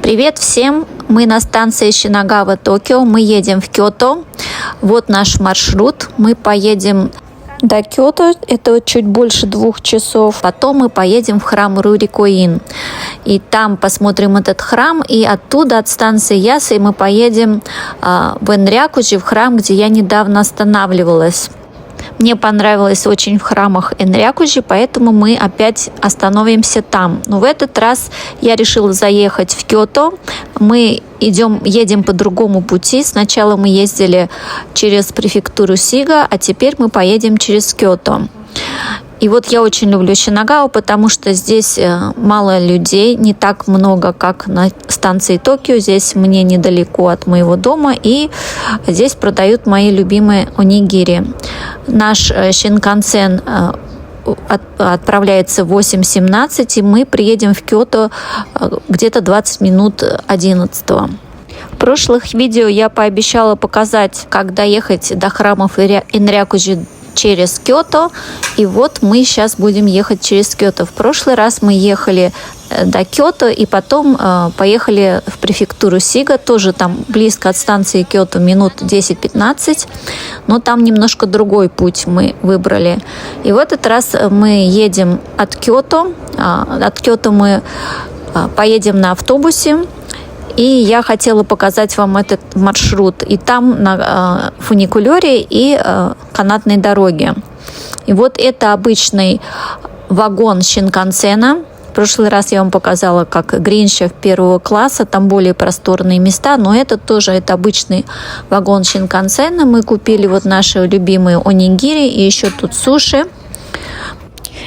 Привет всем! Мы на станции Шинагава, Токио. Мы едем в Кёто. Вот наш маршрут. Мы поедем до Кёто. Это чуть больше 2 часов. Потом мы поедем в храм Рурикоин. И там посмотрим этот храм. И оттуда, от станции Ясы, мы поедем в Энрякуджи, в храм, где я недавно останавливалась. Мне понравилось очень в храмах Энрякуджи, поэтому мы опять остановимся там. Но в этот раз я решила заехать в Кёто. Мы едем по другому пути. Сначала мы ездили через префектуру Сига, а теперь мы поедем через Кёто. И вот я очень люблю Шинагаву, потому что здесь мало людей, не так много, как на станции Токио. Здесь мне недалеко от моего дома, и здесь продают мои любимые онигири. Наш Шинкансен отправляется в 8:17, и мы приедем в Кёто где-то 20 минут 11. В прошлых видео я пообещала показать, как доехать до храмов Энрякуджи через Кёто, и вот мы сейчас будем ехать через Кёто. В прошлый раз мы ехали до Кёто и потом поехали в префектуру Сига, тоже там близко от станции Кёто, минут 10-15, но там немножко другой путь мы выбрали. И в этот раз мы едем от Кёто. От Кёто мы поедем на автобусе. И я хотела показать вам этот маршрут. И там на фуникулере и канатной дороге. И вот это обычный вагон Шинкансена. В прошлый раз я вам показала, как Гринчев 1 класса. Там более просторные места. Но это тоже обычный вагон Шинкансена. Мы купили вот наши любимые онигири и еще тут суши.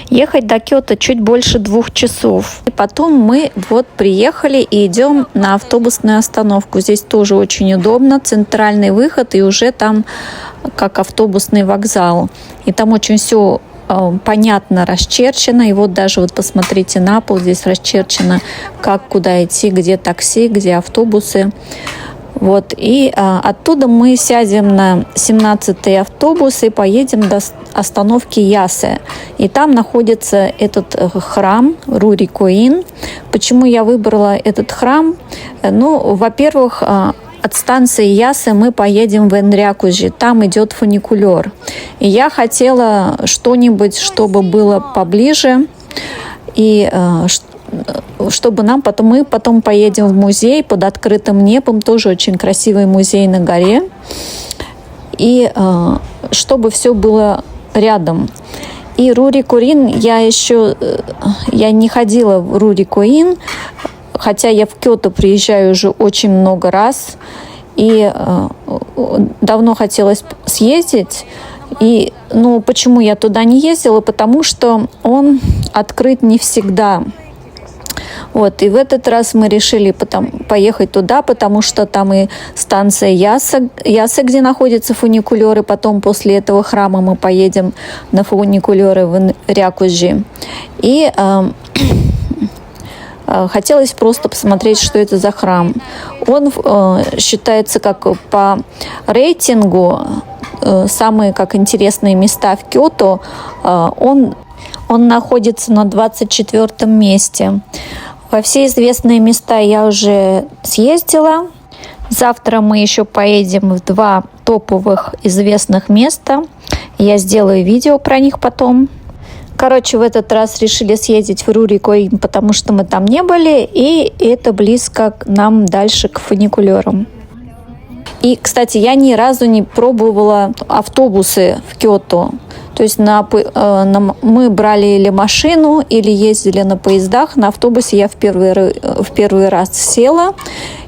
Ехать до Кёто чуть больше 2 часов. И потом мы вот приехали и идем на автобусную остановку. Здесь тоже очень удобно. Центральный выход, и уже там как автобусный вокзал. И там очень все понятно расчерчено. И вот даже вот посмотрите на пол. Здесь расчерчено, как куда идти, где такси, где автобусы. Вот, и оттуда мы сядем на 17-й автобус и поедем до остановки Ясы. И там находится этот храм Рурикоин. Почему я выбрала этот храм? Ну, во-первых, от станции Ясы мы поедем в Энрякуджи. Там идет фуникулер. И я хотела что-нибудь, чтобы было поближе. И чтобы мы потом поедем в музей под открытым небом, тоже очень красивый музей на горе, и чтобы все было рядом. И Рурикоин, я не ходила в Рурикоин, хотя я в Кёто приезжаю уже очень много раз, и давно хотелось съездить. Но почему я туда не ездила? Потому что он открыт не всегда. Вот, и в этот раз мы решили поехать туда, потому что там и станция Ясы, где находятся фуникулеры. Потом после этого храма мы поедем на фуникулеры в Энрякуджи. И хотелось просто посмотреть, что это за храм. Он считается как по рейтингу самые как интересные места в Кёто. Он находится на 24 месте. Во все известные места я уже съездила. Завтра мы еще поедем в 2 топовых известных места. Я сделаю видео про них потом. Короче, в этот раз решили съездить в Рурикоин, потому что мы там не были, и это близко к нам дальше к фуникулерам. И, кстати, я ни разу не пробовала автобусы в Кёто. То есть мы брали или машину, или ездили на поездах. На автобусе я в первый раз села.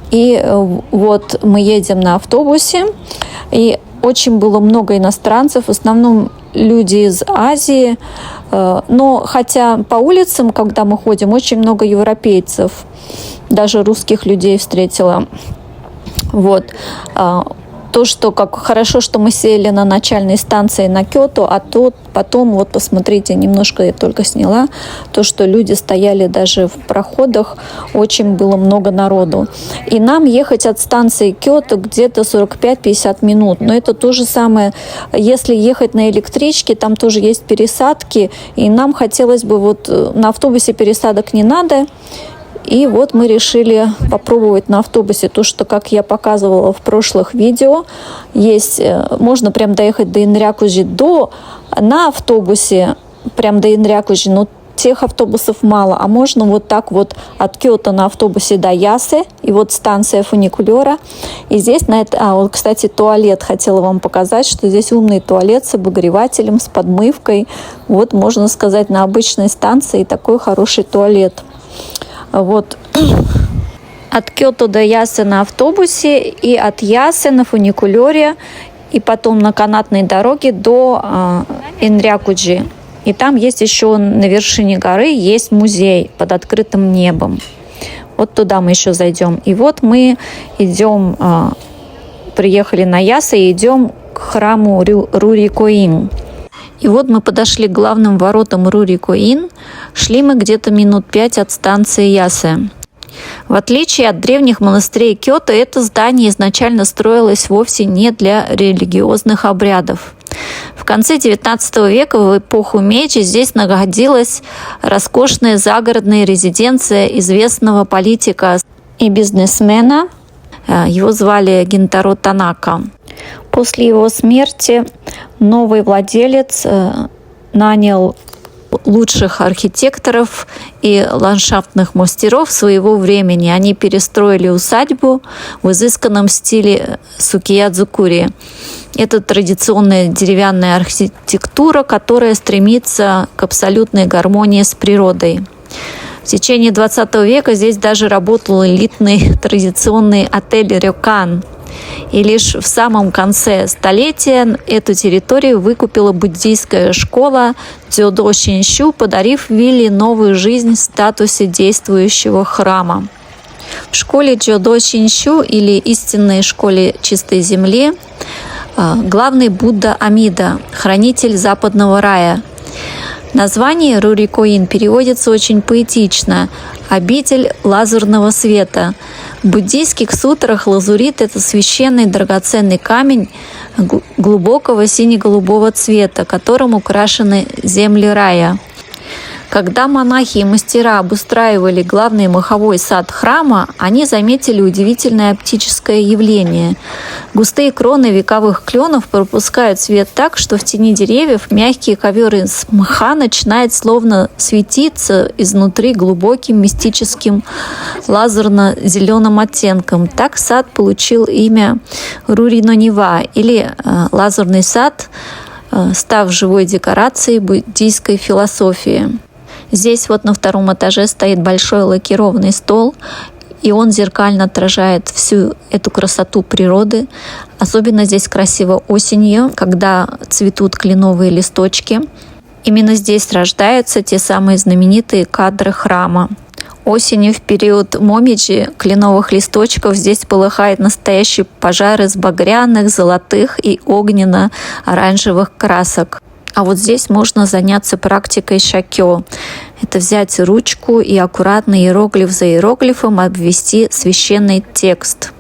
И вот мы едем на автобусе. И очень было много иностранцев, в основном люди из Азии. Но хотя по улицам, когда мы ходим, очень много европейцев. Даже русских людей встретила. Вот. То, что как хорошо, что мы сели на начальной станции на Кёто, а потом, вот посмотрите, немножко я только сняла, то, что люди стояли даже в проходах, очень было много народу. И нам ехать от станции Кёто где-то 45-50 минут. Но это то же самое, если ехать на электричке, там тоже есть пересадки, и нам хотелось бы, вот на автобусе пересадок не надо, И вот мы решили попробовать на автобусе то, что, как я показывала в прошлых видео, можно прям доехать до Инрякужи на автобусе, прям до Инрякужи, но тех автобусов мало, а можно вот так вот от Киото на автобусе до Ясы, и вот станция фуникулера. И здесь вот, кстати, туалет хотела вам показать, что здесь умный туалет с обогревателем, с подмывкой. Вот, можно сказать, на обычной станции такой хороший туалет. Вот. От Киото до Ясы на автобусе и от Ясы на фуникулере, и потом на канатной дороге до Инрякуджи. И там есть еще на вершине горы есть музей под открытым небом. Вот туда мы еще зайдем. И вот мы приехали на Ясы и идем к храму Рурикоин. И вот мы подошли к главным воротам Рурикоин. Шли мы где-то минут 5 от станции Ясы. В отличие от древних монастырей Киото, это здание изначально строилось вовсе не для религиозных обрядов. В конце XIX века, в эпоху Мэйджи, здесь находилась роскошная загородная резиденция известного политика и бизнесмена. Его звали Гентаро Танака. После его смерти новый владелец нанял лучших архитекторов и ландшафтных мастеров своего времени. Они перестроили усадьбу в изысканном стиле сукиядзукури. Это традиционная деревянная архитектура, которая стремится к абсолютной гармонии с природой. В течение 20 века здесь даже работал элитный традиционный отель «Рёкан». И лишь в самом конце столетия эту территорию выкупила буддийская школа Дзёдо Шинщу, подарив вилле новую жизнь в статусе действующего храма. В школе Дзёдо Шинщу, или истинной школе чистой земли, главный Будда Амида, хранитель западного рая. Название Рурикоин переводится очень поэтично – «обитель лазурного света». В буддийских сутрах лазурит – это священный драгоценный камень глубокого сине-голубого цвета, которым украшены земли рая. Когда монахи и мастера обустраивали главный моховой сад храма, они заметили удивительное оптическое явление. Густые кроны вековых кленов пропускают свет так, что в тени деревьев мягкий ковер из мха начинает словно светиться изнутри глубоким мистическим лазурно-зеленым оттенком. Так сад получил имя Рури-но-Нива, или лазурный сад, став живой декорацией буддийской философии. Здесь вот на втором этаже стоит большой лакированный стол, и он зеркально отражает всю эту красоту природы. Особенно здесь красиво осенью, когда цветут кленовые листочки. Именно здесь рождаются те самые знаменитые кадры храма. Осенью, в период момиджи, кленовых листочков, здесь полыхает настоящий пожар из багряных, золотых и огненно-оранжевых красок. А вот здесь можно заняться практикой шакё. Это взять ручку и аккуратно иероглиф за иероглифом обвести священный текст.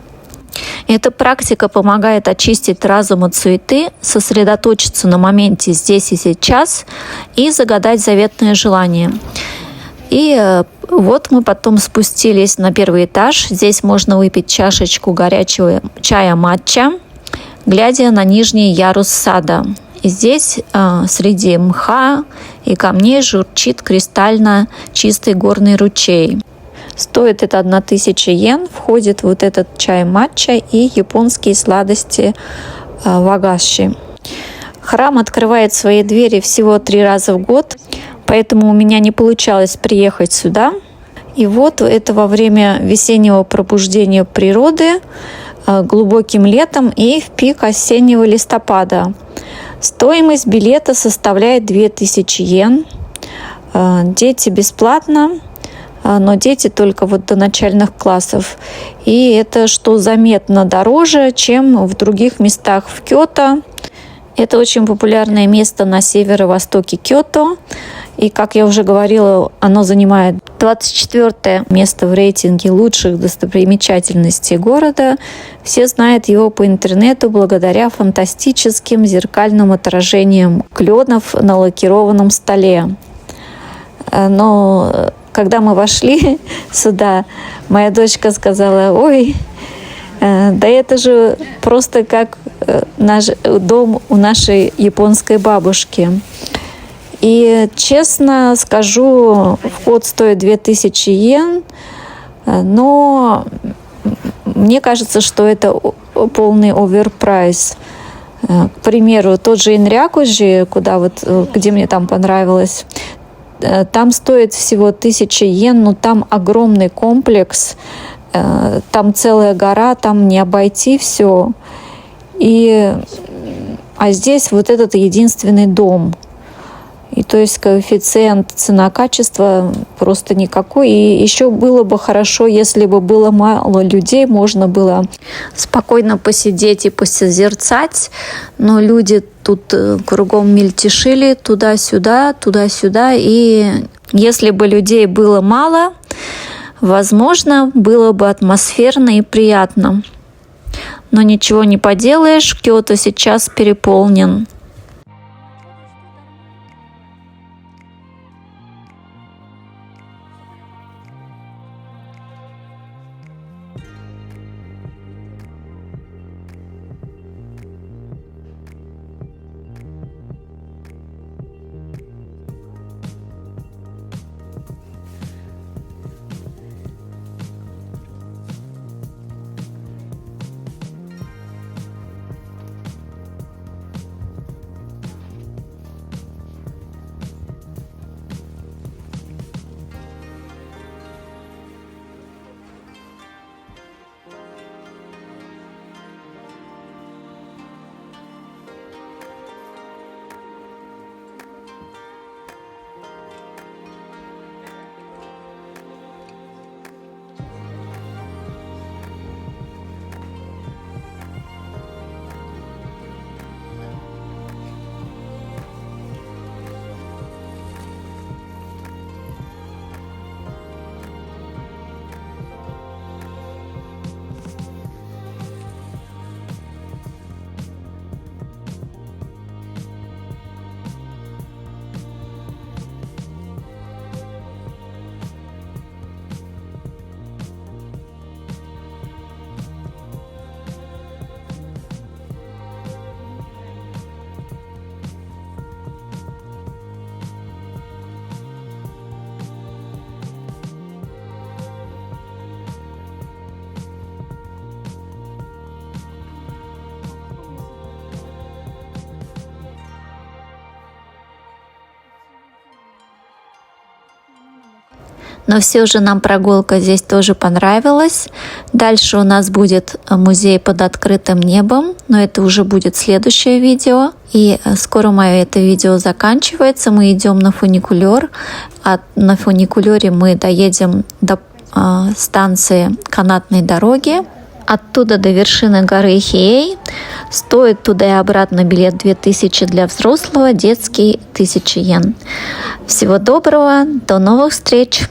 Эта практика помогает очистить разум от суеты, сосредоточиться на моменте здесь и сейчас и загадать заветное желание. И вот мы потом спустились на первый этаж. Здесь можно выпить чашечку горячего чая матча, глядя на нижний ярус сада. И здесь среди мха и камней журчит кристально чистый горный ручей. Стоит это 1000 йен, входит вот этот чай матча и японские сладости вагаши. Храм открывает свои двери всего 3 раза в год, поэтому у меня не получалось приехать сюда. И вот это во время весеннего пробуждения природы, глубоким летом и в пик осеннего листопада. Стоимость билета составляет 2000 йен. Дети бесплатно, но дети только вот до начальных классов. И это, что заметно, дороже, чем в других местах в Киото. Это очень популярное место на северо-востоке Киото. И, как я уже говорила, оно занимает 24 место в рейтинге лучших достопримечательностей города. Все знают его по интернету благодаря фантастическим зеркальным отражениям кленов на лакированном столе. Но когда мы вошли сюда, моя дочка сказала: ой, да это же просто как наш дом у нашей японской бабушки. И честно скажу, вход стоит 2000 йен, но мне кажется, что это полный оверпрайс. К примеру, тот же Инрякужи, где мне там понравилось, там стоит всего 1000 йен, но там огромный комплекс, там целая гора, там не обойти все. А здесь вот этот единственный дом. И то есть коэффициент цена-качество просто никакой. И еще было бы хорошо, если бы было мало людей, можно было спокойно посидеть и посозерцать. Но люди тут кругом мельтешили туда-сюда, туда-сюда. И если бы людей было мало, возможно, было бы атмосферно и приятно. Но ничего не поделаешь, Киото сейчас переполнен. Но все же нам прогулка здесь тоже понравилась. Дальше у нас будет музей под открытым небом, но это уже будет следующее видео. И скоро мое это видео заканчивается. Мы идем на фуникулер. А на фуникулере мы доедем до станции канатной дороги. Оттуда до вершины горы Хиэй. Стоит туда и обратно билет 2000 для взрослого, детский 1000 йен. Всего доброго, до новых встреч!